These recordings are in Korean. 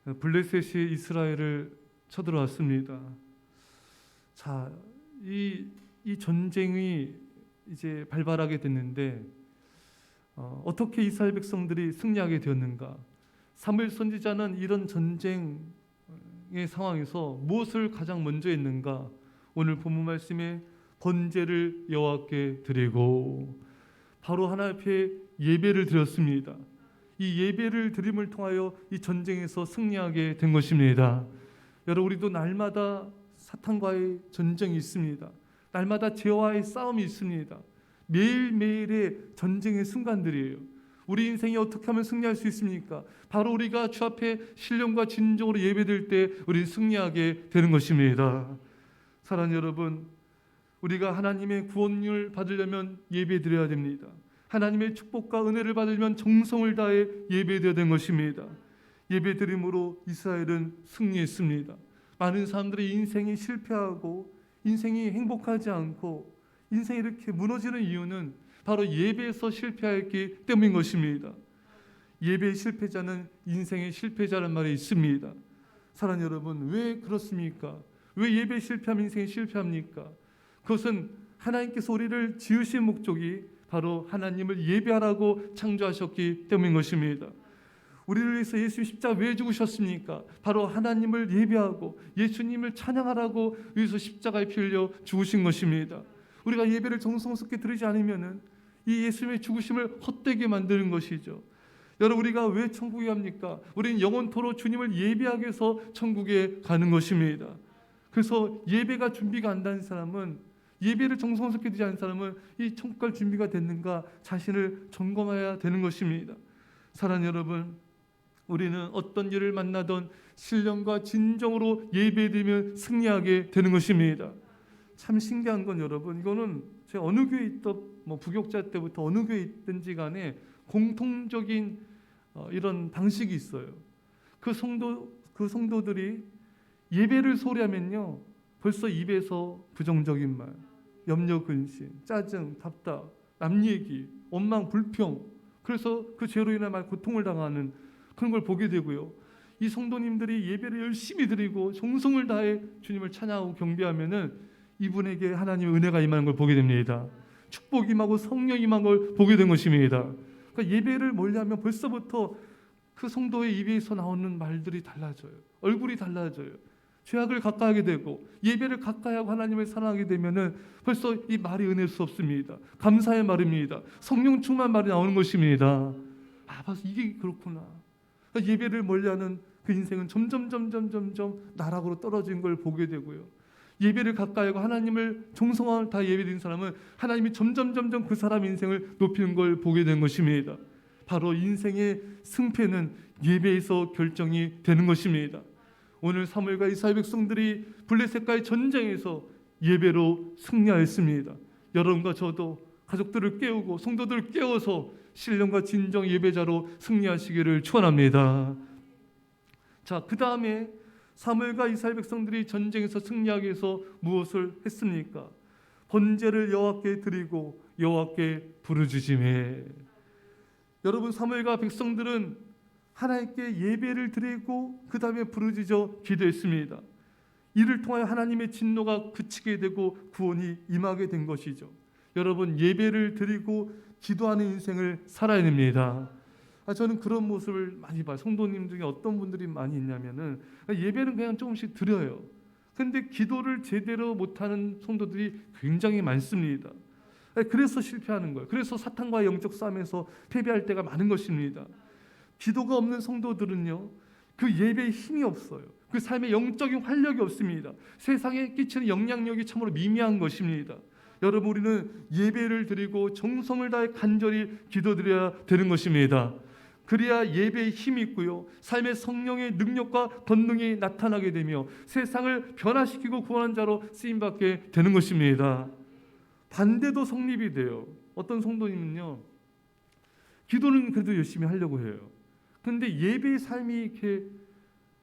블레셋이 이스라엘을 쳐들어왔습니다. 자, 이 전쟁이 이제 발발하게 됐는데 어떻게 이스라엘 백성들이 승리하게 되었는가? 사무엘 선지자는 이런 전쟁의 상황에서 무엇을 가장 먼저 했는가? 오늘 본문 말씀에 번제를 여호와께 드리고 바로 하나님 앞에 예배를 드렸습니다. 이 예배를 드림을 통하여 이 전쟁에서 승리하게 된 것입니다. 여러분, 우리도 날마다 사탄과의 전쟁이 있습니다. 날마다 죄와의 싸움이 있습니다. 매일매일의 전쟁의 순간들이에요. 우리 인생이 어떻게 하면 승리할 수 있습니까? 바로 우리가 주 앞에 신령과 진정으로 예배드릴 때 우리는 승리하게 되는 것입니다. 사랑하는 여러분, 우리가 하나님의 구원을 받으려면 예배드려야 됩니다. 하나님의 축복과 은혜를 받으려면 정성을 다해 예배드려야 되는 것입니다. 예배드림으로 이스라엘은 승리했습니다. 많은 사람들의 인생이 실패하고 인생이 행복하지 않고 인생이 이렇게 무너지는 이유는 바로 예배에서 실패했기 때문인 것입니다. 예배의 실패자는 인생의 실패자라는 말이 있습니다. 사랑하는 여러분, 왜 그렇습니까? 왜 예배에 실패하면 인생이 실패합니까? 그것은 하나님께서 우리를 지으신 목적이 바로 하나님을 예배하라고 창조하셨기 때문인 것입니다. 우리를 위해서 예수님 십자가 왜 죽으셨습니까? 바로 하나님을 예배하고 예수님을 찬양하라고 위해서 십자가에 피 흘려 죽으신 것입니다. 우리가 예배를 정성스럽게 드리지 않으면 이 예수님의 죽으심을 헛되게 만드는 것이죠. 여러분, 우리가 왜 천국에 갑니까? 우리는 영원토록 주님을 예배하기 위해서 천국에 가는 것입니다. 그래서 예배가 준비가 안 된 사람은, 예배를 정성스럽게 드리지 않은 사람은 이 천국 갈 준비가 됐는가 자신을 점검해야 되는 것입니다. 사랑하는 여러분, 우리는 어떤 일을 만나던 신령과 진정으로 예배드리면 승리하게 되는 것입니다. 참 신기한 건 여러분, 이거는 제가 어느 교회에 있던 부교육자 때부터 어느 교회에 있든지 간에 공통적인 이런 방식이 있어요. 그 성도들이 예배를 소리하면요, 벌써 입에서 부정적인 말, 염려, 근심, 짜증, 답답, 남 얘기, 원망, 불평, 그래서 그 죄로 인해 말 고통을 당하는 그런 걸 보게 되고요. 이 성도님들이 예배를 열심히 드리고 정성을 다해 주님을 찬양하고 경배하면은 이분에게 하나님의 은혜가 임하는 걸 보게 됩니다. 축복이 임하고 성령이 임한 걸 보게 된 것입니다. 그러니까 예배를 멀리하면 벌써부터 그 성도의 입에서 나오는 말들이 달라져요. 얼굴이 달라져요. 죄악을 가까이하게 되고 예배를 가까이하고 하나님을 사랑하게 되면은 벌써 이 말이 은혜스럽습니다. 감사의 말입니다. 성령 충만 말이 나오는 것입니다. 봐서 이게 그렇구나. 그러니까 예배를 멀리하는 그 인생은 점점 나락으로 떨어진 걸 보게 되고요. 예배를 가까이하고 하나님을 정성을 다 예배드리는 사람은 하나님이 점점 그 사람 인생을 높이는 걸 보게 된 것입니다. 바로 인생의 승패는 예배에서 결정이 되는 것입니다. 오늘 사무엘과 이스라엘 백성들이 블레셋과의 전쟁에서 예배로 승리하였습니다. 여러분과 저도 가족들을 깨우고 성도들을 깨워서 신령과 진정 예배자로 승리하시기를 축원합니다. 자, 그 다음에 사무엘과 이스라엘 백성들이 전쟁에서 승리하기 위해서 무엇을 했습니까? 번제를 여호와께 드리고 여호와께 부르짖으매. 여러분, 사무엘과 백성들은 하나님께 예배를 드리고 그 다음에 부르짖어 기도했습니다. 이를 통하여 하나님의 진노가 그치게 되고 구원이 임하게 된 것이죠. 여러분, 예배를 드리고 기도하는 인생을 살아야 됩니다. 저는 그런 모습을 많이 봐요. 성도님 중에 어떤 분들이 많이 있냐면은 예배는 그냥 조금씩 드려요. 근데 기도를 제대로 못하는 성도들이 굉장히 많습니다. 그래서 실패하는 거예요. 그래서 사탄과의 영적 싸움에서 패배할 때가 많은 것입니다. 기도가 없는 성도들은요, 그 예배에 힘이 없어요. 그 삶에 영적인 활력이 없습니다. 세상에 끼치는 영향력이 참으로 미미한 것입니다. 여러분, 우리는 예배를 드리고 정성을 다해 간절히 기도드려야 되는 것입니다. 그래야 예배에 힘이 있고요, 삶의 성령의 능력과 권능이 나타나게 되며 세상을 변화시키고 구원한 자로 쓰임받게 되는 것입니다. 반대도 성립이 돼요. 어떤 성도님은요, 기도는 그래도 열심히 하려고 해요. 그런데 예배의 삶이 이렇게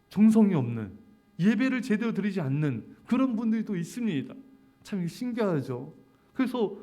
정성이 없는, 예배를 제대로 드리지 않는 그런 분들이 또 있습니다. 참 신기하죠. 그래서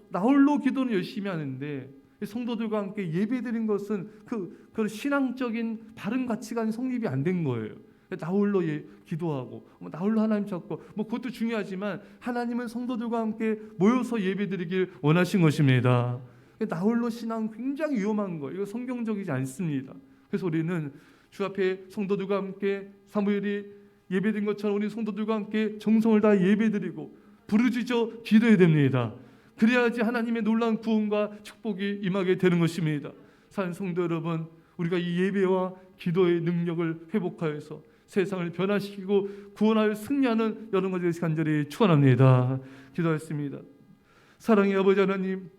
나홀로 기도는 열심히 하는데 성도들과 함께 예배드린 것은 그 신앙적인 바른 가치관 성립이 안 된 거예요. 나 홀로 기도하고 나 홀로 하나님 찾고 그것도 중요하지만 하나님은 성도들과 함께 모여서 예배드리길 원하신 것입니다. 나 홀로 신앙 굉장히 위험한 거예요. 이거 성경적이지 않습니다. 그래서 우리는 주 앞에 성도들과 함께 사무엘이 예배드린 것처럼 우리 성도들과 함께 정성을 다해 예배드리고 부르짖어 기도해야 됩니다. 그래야지 하나님의 놀라운 구원과 축복이 임하게 되는 것입니다. 사랑하는 성도 여러분, 우리가 이 예배와 기도의 능력을 회복하여서 세상을 변화시키고 구원하여 승리하는 여러분과 되시 간절히 축원합니다. 기도하겠습니다. 사랑의 아버지 하나님,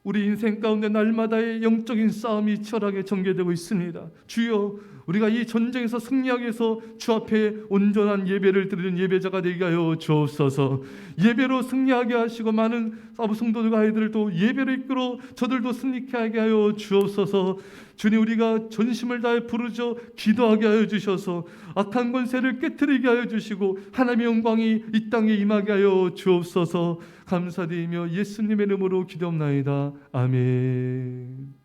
우리 인생 가운데 날마다의 영적인 싸움이 치열하게 전개되고 있습니다. 주여, 우리가 이 전쟁에서 승리하기 위해서 주 앞에 온전한 예배를 드리는 예배자가 되게 하여 주옵소서. 예배로 승리하게 하시고 많은 성도들과 아이들도 예배로 이끌어 저들도 승리케 하게 하여 주옵소서. 주님, 우리가 전심을 다해 부르짖어 기도하게 하여 주셔서 악한 권세를 깨트리게 하여 주시고 하나님의 영광이 이 땅에 임하게 하여 주옵소서. 감사드리며 예수님의 이름으로 기도합나이다. 아멘.